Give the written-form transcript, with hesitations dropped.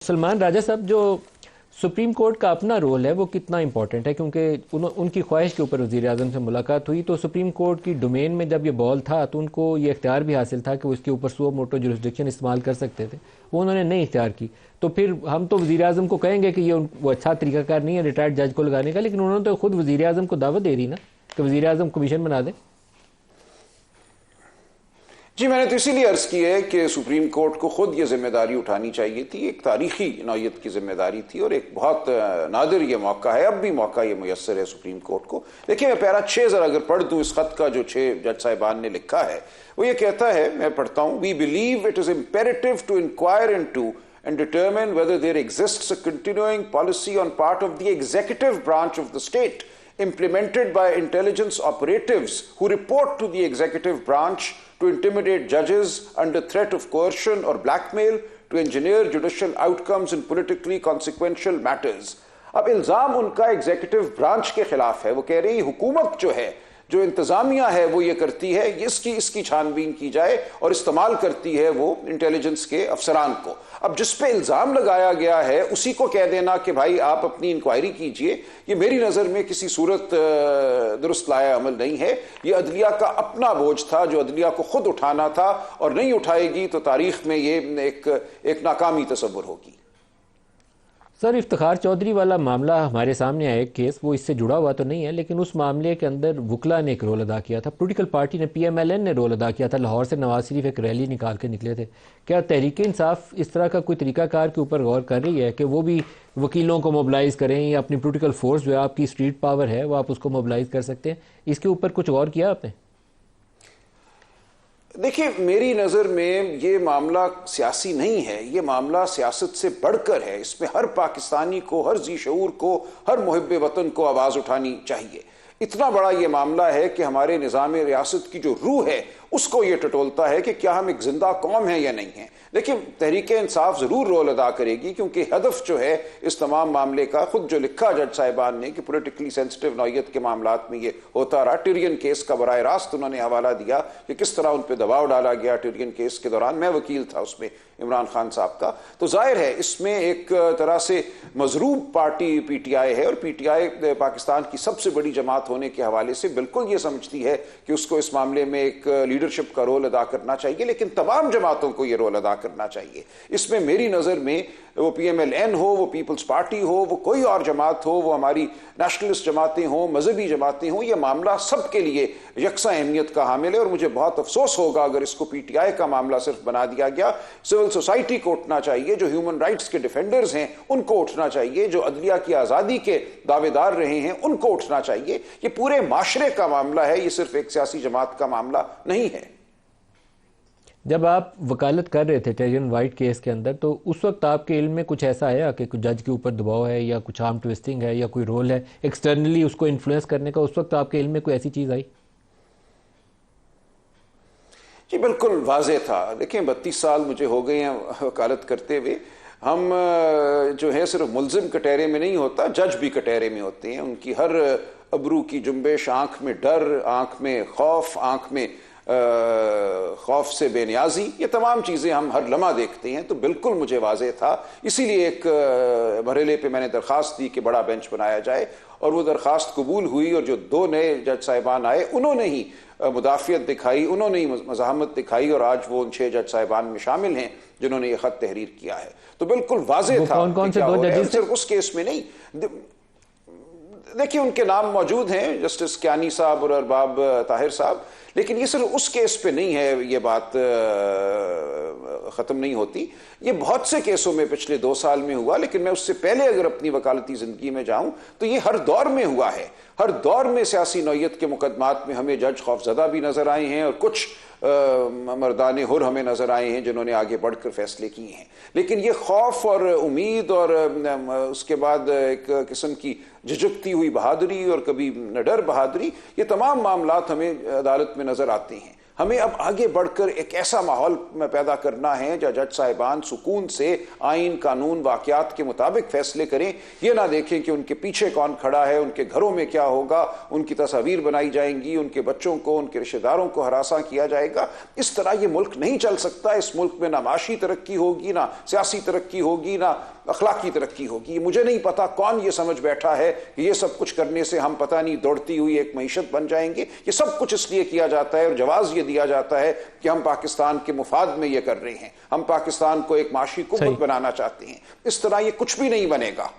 सलमान राजा साहब, जो supreme court का अपना रोल है वो कितना इंपॉर्टेंट है? क्योंकि उनकी ख्वाहिश के ऊपर वज़ीर आज़म से मुलाकात हुई तो सुप्रीम कोर्ट की डोमेन में जब ये बॉल था तो उनको ये इख्तियार भी हासिल था कि वो इसके ऊपर सुओ मोटो जुरिस्डिक्शन इस्तेमाल कर सकते थे। वो उन्होंने नहीं इख्तियार की। तो फिर हम तो वज़ीर आज़म को कहेंगे कि ये वो अच्छा तरीकाकार नहीं है रिटायर्ड जज को लगाने का, लेकिन उन्होंने तो खुद वज़ीर आज़म को दावत दे दी ना कि वज़ीर आज़म कमीशन बना दे। जी, मैंने तो इसीलिए अर्ज की है कि सुप्रीम कोर्ट को खुद ये जिम्मेदारी उठानी चाहिए थी। एक तारीखी नौयत की जिम्मेदारी थी और एक बहुत नादिर ये मौका है, अब भी मौका ये मुयस्सर है सुप्रीम कोर्ट को। देखिए, मैं पैरा 6 जरा अगर पढ़ दूं इस खत का जो 6 जज साहिबान ने लिखा है, वो ये कहता है, मैं पढ़ता हूं, we believe it is imperative to inquire into and determine whether there exists a continuing policy on part of the executive branch of the state implemented by intelligence operatives who report to the executive branch to intimidate judges under threat of coercion or blackmail to engineer judicial outcomes in politically consequential matters. अब इल्जाम उनका executive branch के खिलाफ है। वो कह रही हुकूमत जो है, जो इंतजामिया है, वो ये करती है इसकी छानबीन की जाए और इस्तेमाल करती है वो इंटेलिजेंस के अफसरान को। अब जिस पे इल्जाम लगाया गया है उसी को कह देना कि भाई आप अपनी इंक्वायरी कीजिए, ये मेरी नजर में किसी सूरत दुरुस्त लाया अमल नहीं है। ये अदलिया का अपना बोझ था जो अदलिया को खुद उठाना था, और नहीं उठाएगी तो तारीख में ये एक नाकामी तस्वुर होगी। सर, इफ्तिखार चौधरी वाला मामला हमारे सामने आया एक केस, वो इससे जुड़ा हुआ तो नहीं है, लेकिन उस मामले के अंदर वकला ने एक रोल अदा किया था, पॉलिटिकल पार्टी ने, PMLN ने रोल अदा किया था। लाहौर से नवाज शरीफ एक रैली निकाल के निकले थे। क्या तहरीक इंसाफ इस तरह का कोई तरीकाकार के ऊपर गौर कर रही है कि वो भी वकीलों को मोबलाइज करें, या अपनी पॉलिटिकल फोर्स जो है, आपकी स्ट्रीट पावर है, वो आप उसको मोबलाइज कर सकते हैं? इसके ऊपर कुछ गौर किया आपने? देखिए, मेरी नज़र में ये मामला सियासी नहीं है, ये मामला सियासत से बढ़कर है। इसमें हर पाकिस्तानी को, हर जी शऊर को, हर मुहिब्बे वतन को आवाज़ उठानी चाहिए। इतना बड़ा ये मामला है कि हमारे निज़ाम रियासत की जो रूह है उसको ये टटोलता है कि क्या हम एक जिंदा कौम है या नहीं है। देखिए, तहरीक इंसाफ ज़रूर रोल अदा करेगी, क्योंकि हदफ जो है इस तमाम मामले का, खुद जो लिखा जज साहिबान ने कि पॉलिटिकली सेंसिटिव नौयत के मामलात में ये होता रहा। टिरियन केस का बराह रास्त उन्होंने हवाला दिया कि किस तरह उन पर दबाव डाला गया टिरियन केस के दौरान। मैं वकील था उसमें, इमरान खान साहब का। तो जाहिर है इसमें एक तरह से मजरूब पार्टी PTI है, और PTI पाकिस्तान की सबसे बड़ी जमात होने के हवाले से बिल्कुल ये समझती है कि उसको इस मामले में एक लीडरशिप का रोल अदा करना चाहिए, लेकिन तमाम जमातों को ये रोल अदा करना चाहिए। इसमें मेरी नज़र में वो PMLN हो, वो पीपल्स पार्टी हो, वो कोई और जमात हो, वो हमारी नेशनलिस्ट जमातें हों, मजहबी जमातें हों, ये मामला सबके लिए यकसा अहमियत का हामिल है। और मुझे बहुत अफसोस होगा अगर इसको PTI का मामला सिर्फ बना दिया गया। सिविल सोसाइटी को उठना चाहिए, जो ह्यूमन राइट्स के डिफेंडर्स हैं उनको उठना चाहिए, जो अदलिया की आज़ादी के दावेदार रहे हैं उनको उठना चाहिए। ये पूरे माशरे का मामला है, ये सिर्फ एक सियासी जमात का मामला नहीं है। जब आप वकालत कर रहे थे टेरियन वाइट केस के अंदर, तो उस वक्त आपके इल्म में कुछ ऐसा आया कि कुछ जज के ऊपर दबाव है, या कुछ आर्म ट्विस्टिंग है, या कोई रोल है एक्सटर्नली उसको इन्फ्लुएंस करने का? उस वक्त आपके इल्म में कोई ऐसी चीज़ आई? जी, बिल्कुल वाजे था। देखिए, 32 साल मुझे हो गए हैं वकालत करते हुए। हम जो है सिर्फ मुल्जिम कटहरे में नहीं होता, जज भी कटहरे में होते हैं। उनकी हर अबरू की जुम्बिश, आंख में डर, आंख में खौफ, आंख में खौफ से बेनियाजी, ये तमाम चीज़ें हम हर लम्हा देखते हैं। तो बिल्कुल मुझे वाज़ेह था, इसीलिए एक मरहले पे मैंने दरख्वास्त दी कि बड़ा बेंच बनाया जाए, और वो दरख्वास्त कबूल हुई। और जो 2 नए जज साहिबान आए उन्होंने ही मुदाफ़ियत दिखाई, उन्होंने ही मज़ाहमत दिखाई, और आज वो उन 6 जज साहिबान में शामिल हैं जिन्होंने ये ख़त तहरीर किया है। तो बिल्कुल वाज़ेह था। कौन से 2 जजेस? सिर्फ उस केस में नहीं, देखिए उनके नाम मौजूद हैं, जस्टिस क्यानी साहब और अरबाब ताहिर साहब, लेकिन ये सिर्फ उस केस पे नहीं है, ये बात ख़त्म नहीं होती। ये बहुत से केसों में पिछले 2 साल में हुआ, लेकिन मैं उससे पहले अगर अपनी वकालती ज़िंदगी में जाऊं तो ये हर दौर में हुआ है। हर दौर में सियासी नौयत के मुकदमात में हमें जज खौफजदा भी नज़र आए हैं, और कुछ मर्दाने हुर हमें नज़र आए हैं जिन्होंने आगे बढ़कर फैसले किए हैं। लेकिन ये खौफ और उम्मीद और उसके बाद एक किस्म की झिझकती हुई बहादुरी और कभी निडर बहादुरी, ये तमाम मामलात हमें अदालत में नज़र आते हैं। हमें अब आगे बढ़कर एक ऐसा माहौल पैदा करना है जहाँ जज साहिबान सुकून से आइन, कानून, वाकयात के मुताबिक फैसले करें। ये ना देखें कि उनके पीछे कौन खड़ा है, उनके घरों में क्या होगा, उनकी तस्वीर बनाई जाएंगी, उनके बच्चों को, उनके रिश्तेदारों को हरासा किया जाएगा। इस तरह ये मुल्क नहीं चल सकता। इस मुल्क में ना माशी तरक्की होगी, ना सियासी तरक्की होगी, ना अखलाकी तरक्की होगी। मुझे नहीं पता कौन ये समझ बैठा है कि ये सब कुछ करने से हम पता नहीं दौड़ती हुई एक मईशत बन जाएंगे। ये सब कुछ इसलिए किया जाता है और जवाब ये दिया जाता है कि हम पाकिस्तान के मुफाद में ये कर रहे हैं, हम पाकिस्तान को एक माशी कुव्वत बनाना चाहते हैं। इस तरह ये कुछ भी नहीं बनेगा।